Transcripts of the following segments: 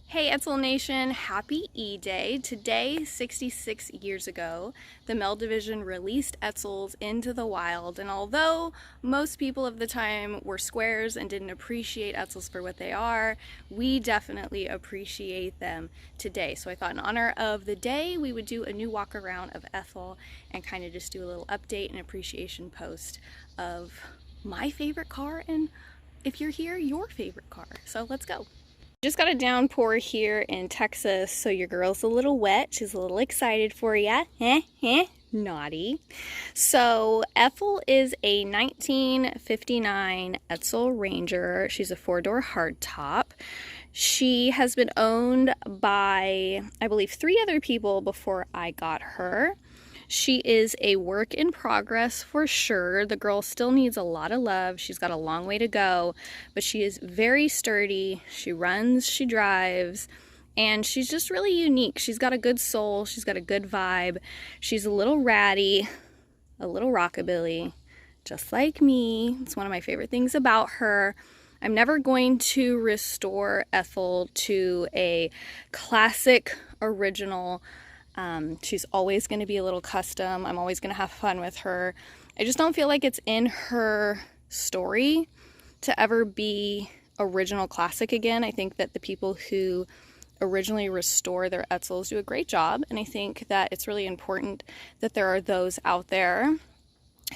Hey Edsel Nation, happy E-Day. Today, 66 years ago, the MEL Division released Edsels into the wild, and although most people of the time were squares and didn't appreciate Edsels for what they are, we definitely appreciate them today. So I thought in honor of the day, we would do a new walk around of Ethel and kind of just do a little update and appreciation post of my favorite car, and if you're here, your favorite car. So let's go. Just got a downpour here in Texas, so your girl's a little wet. She's a little excited for ya. Naughty. So Ethel is a 1959 Edsel Ranger. She's a 4-door hardtop. She has been owned by, I believe, 3 other people before I got her. She is a work in progress for sure. The girl still needs a lot of love. She's got a long way to go, but she is very sturdy. She runs, she drives, and she's just really unique. She's got a good soul. She's got a good vibe. She's a little ratty, a little rockabilly, just like me. It's one of my favorite things about her. I'm never going to restore Ethel to a classic original. She's always going to be a little custom. I'm always going to have fun with her. I just don't feel like it's in her story to ever be original classic again. I think that the people who originally restore their Edsels do a great job, and I think that it's really important that there are those out there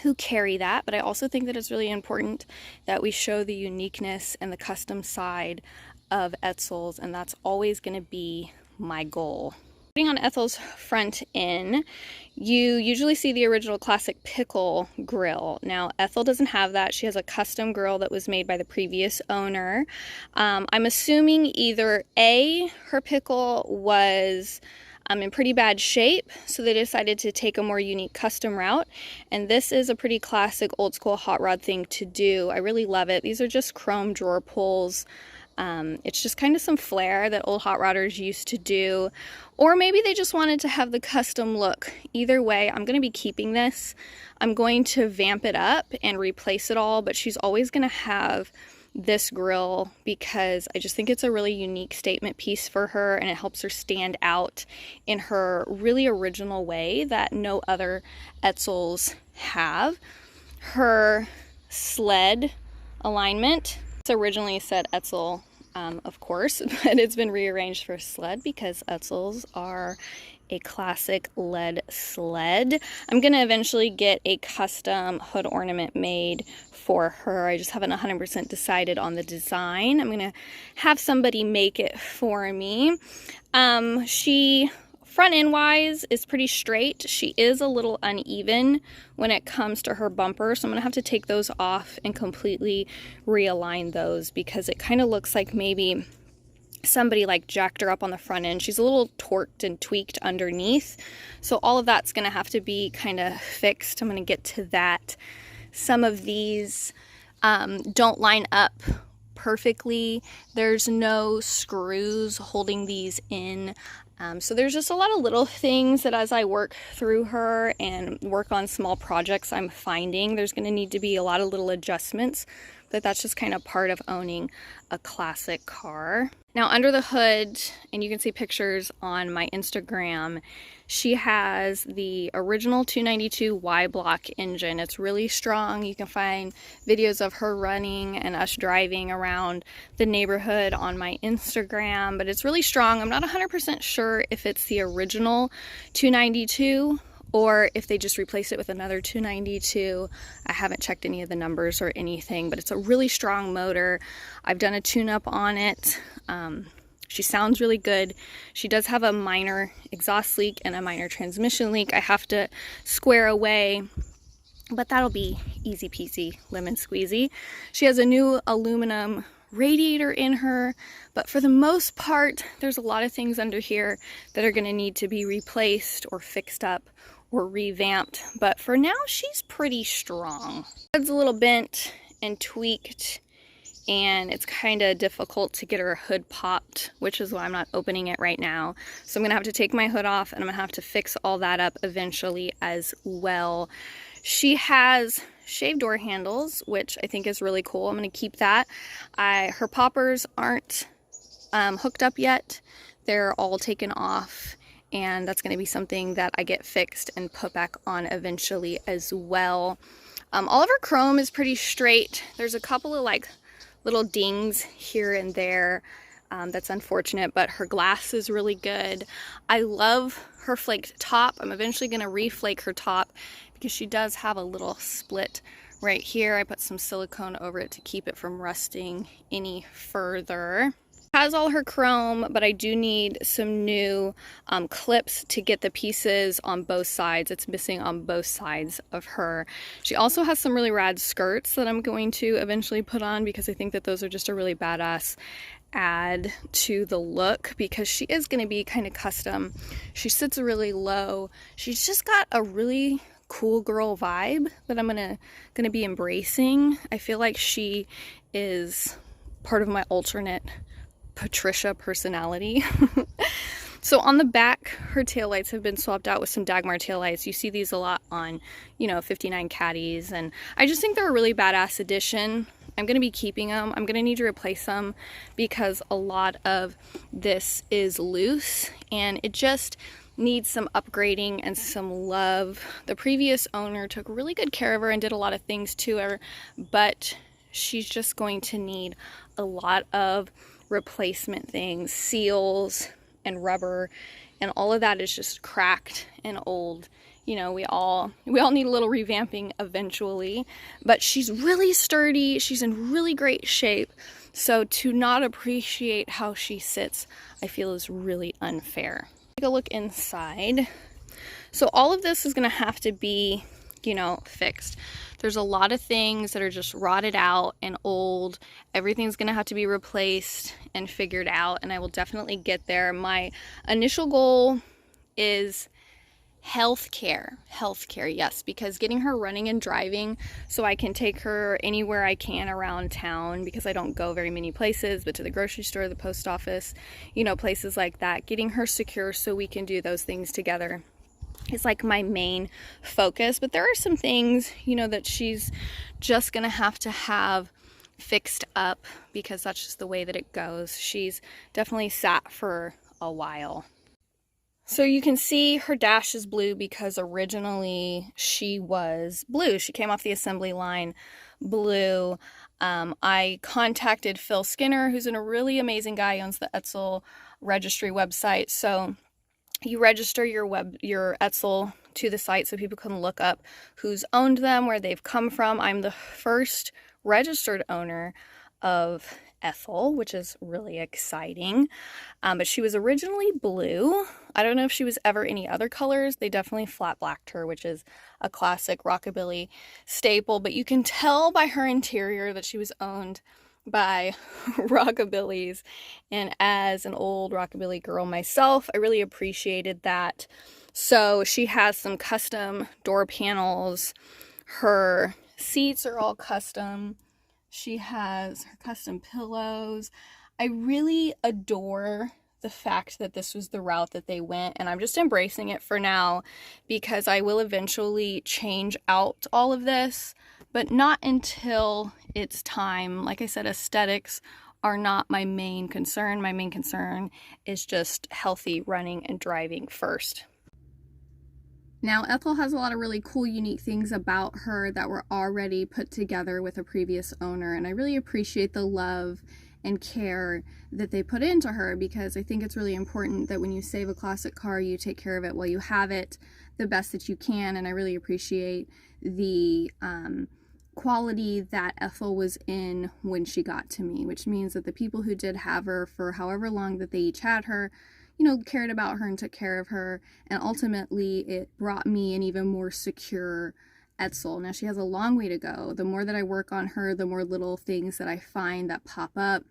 who carry that, but I also think that it's really important that we show the uniqueness and the custom side of Edsels, and that's always going to be my goal. On Ethel's front end, you usually see the original classic pickle grill. Now Ethel doesn't have that. She has a custom grill that was made by the previous owner. I'm assuming either A, her pickle was in pretty bad shape, so they decided to take a more unique custom route, and this is a pretty classic old school hot rod thing to do. I really love it. These are just chrome drawer pulls. It's just kind of some flair that old hot rodders used to do, or maybe they just wanted to have the custom look. Either way, I'm going to be keeping this. I'm going to vamp it up and replace it all, but she's always going to have this grill because I just think it's a really unique statement piece for her, and it helps her stand out in her really original way that no other Edsels have. Her sled alignment, it's originally said Edsel, of course, but it's been rearranged for sled because Edsels are a classic lead sled. I'm going to eventually get a custom hood ornament made for her. I just haven't 100% decided on the design. I'm going to have somebody make it for me. She front end wise is pretty straight. She is a little uneven when it comes to her bumper, so I'm gonna have to take those off and completely realign those because it kind of looks like maybe somebody like jacked her up on the front end. She's a little torqued and tweaked underneath, so all of that's gonna have to be kind of fixed. I'm gonna get to that. Some of these don't line up perfectly. There's no screws holding these in. So there's just a lot of little things that as I work through her and work on small projects, I'm finding there's going to need to be a lot of little adjustments, but that's just kind of part of owning a classic car. Now under the hood, and you can see pictures on my Instagram, she has the original 292 Y-block engine. It's really strong. You can find videos of her running and us driving around the neighborhood on my Instagram, but it's really strong. I'm not 100% sure if it's the original 292 or if they just replaced it with another 292. I haven't checked any of the numbers or anything, but it's a really strong motor. I've done a tune-up on it. She sounds really good. She does have a minor exhaust leak and a minor transmission leak I have to square away, but that'll be easy peasy, lemon squeezy. She has a new aluminum radiator in her, but for the most part, there's a lot of things under here that are gonna need to be replaced or fixed up or revamped, but for now, she's pretty strong. It's a little bent and tweaked, and it's kind of difficult to get her hood popped, which is why I'm not opening it right now. So I'm gonna have to take my hood off, and I'm gonna have to fix all that up eventually as well. She has shaved door handles, which I think is really cool. I'm gonna keep that. Her poppers aren't hooked up yet. They're all taken off, and that's going to be something that I get fixed and put back on eventually as well. All of her chrome is pretty straight. There's a couple of like little dings here and there. That's unfortunate, but her glass is really good. I love her flaked top. I'm eventually going to reflake her top because she does have a little split right here. I put some silicone over it to keep it from rusting any further. Has all her chrome, but I do need some new clips to get the pieces on both sides. It's missing on both sides of her. She also has some really rad skirts that I'm going to eventually put on because I think that those are just a really badass add to the look, because she is going to be kind of custom. She sits really low. She's just got a really cool girl vibe that I'm gonna be embracing. I feel like she is part of my alternate Patricia personality. So on the back, her taillights have been swapped out with some Dagmar taillights. You see these a lot on, 59 Caddies, and I just think they're a really badass addition. I'm going to be keeping them. I'm going to need to replace them because a lot of this is loose and it just needs some upgrading and some love. The previous owner took really good care of her and did a lot of things to her, but she's just going to need a lot of replacement things, seals and rubber, and all of that is just cracked and old. We all need a little revamping eventually, but she's really sturdy. She's in really great shape. So to not appreciate how she sits, I feel is really unfair. Take a look inside. So all of this is going to have to be, fixed. There's a lot of things that are just rotted out and old. Everything's going to have to be replaced and figured out, and I will definitely get there. My initial goal is healthcare, yes, because getting her running and driving so I can take her anywhere I can around town, because I don't go very many places, but to the grocery store, the post office, places like that. Getting her secure so we can do those things together is like my main focus. But there are some things, that she's just gonna have to have fixed up because that's just the way that it goes. She's definitely sat for a while. So you can see her dash is blue because originally she was blue. She came off the assembly line blue. I contacted Phil Skinner, who's a really amazing guy. He owns the Edsel registry website. So you register your Edsel to the site so people can look up who's owned them, where they've come from. I'm the first registered owner of Ethel, which is really exciting. But she was originally blue. I don't know if she was ever any other colors. They definitely flat blacked her, which is a classic rockabilly staple. But you can tell by her interior that she was owned by rockabillys, and as an old rockabilly girl myself, I really appreciated that. So she has some custom door panels. Her seats are all custom. She has her custom pillows. I really adore the fact that this was the route that they went, and I'm just embracing it for now because I will eventually change out all of this, but not until it's time. Like I said, aesthetics are not my main concern. My main concern is just healthy running and driving first. Now, Ethel has a lot of really cool, unique things about her that were already put together with a previous owner, and I really appreciate the love and care that they put into her, because I think it's really important that when you save a classic car, you take care of it while you have it the best that you can. And I really appreciate the quality that Ethel was in when she got to me, which means that the people who did have her for however long that they each had her, cared about her and took care of her, and ultimately it brought me an even more secure Edsel. Now, she has a long way to go. The more that I work on her, the more little things that I find that pop up.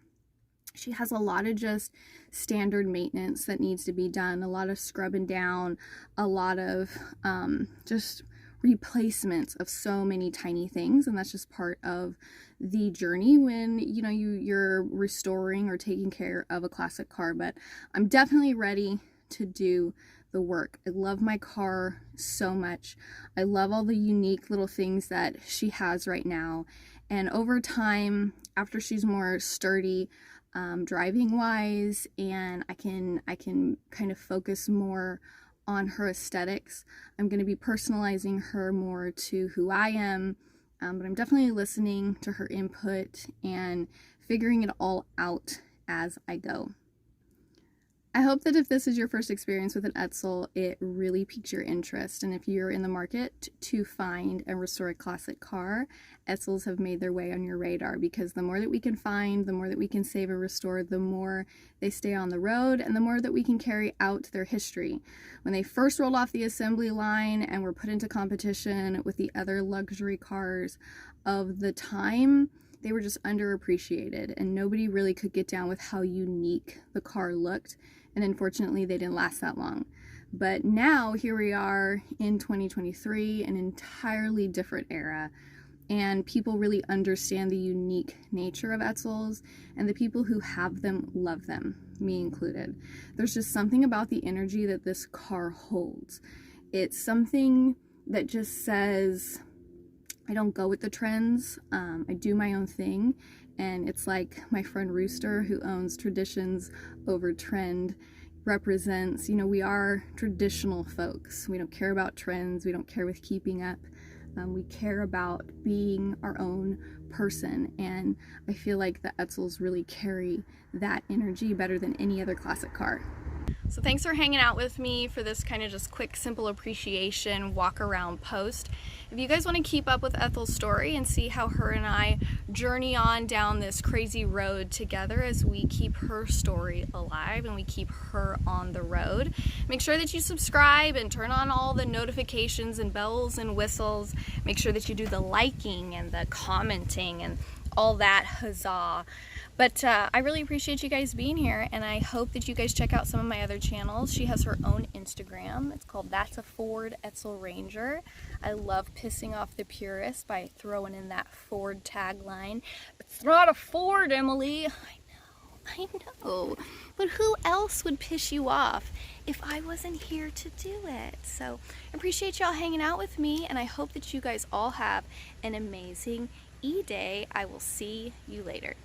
She has a lot of just standard maintenance that needs to be done, a lot of scrubbing down, a lot of just replacements of so many tiny things, and that's just part of the journey when you're restoring or taking care of a classic car. But I'm definitely ready to do the work. I love my car so much. I love all the unique little things that she has right now, and over time, after she's more sturdy, driving wise, and I can kind of focus more on her aesthetics. I'm going to be personalizing her more to who I am, but I'm definitely listening to her input and figuring it all out as I go. I hope that if this is your first experience with an Edsel, it really piques your interest. And if you're in the market to find and restore a classic car, Edsels have made their way on your radar, because the more that we can find, the more that we can save and restore, the more they stay on the road and the more that we can carry out their history. When they first rolled off the assembly line and were put into competition with the other luxury cars of the time, they were just underappreciated and nobody really could get down with how unique the car looked. And unfortunately, they didn't last that long. But now, here we are in 2023, an entirely different era, and people really understand the unique nature of Edsels, and the people who have them love them, me included. There's just something about the energy that this car holds. It's something that just says, I don't go with the trends, I do my own thing. And it's like my friend Rooster, who owns Traditions Over Trend, represents, we are traditional folks. We don't care about trends. We don't care with keeping up. We care about being our own person. And I feel like the Edsels really carry that energy better than any other classic car. So thanks for hanging out with me for this kind of just quick, simple appreciation walk around post. If you guys want to keep up with Ethel's story and see how her and I journey on down this crazy road together as we keep her story alive and we keep her on the road, make sure that you subscribe and turn on all the notifications and bells and whistles. Make sure that you do the liking and the commenting and all that huzzah. But I really appreciate you guys being here, and I hope that you guys check out some of my other channels. She has her own Instagram. It's called Edsel Ranger. I love pissing off the purists by throwing in that Ford tagline. It's not a Ford, Emily. I know. But who else would piss you off if I wasn't here to do it? So I appreciate y'all hanging out with me, and I hope that you guys all have an amazing E-Day. I will see you later.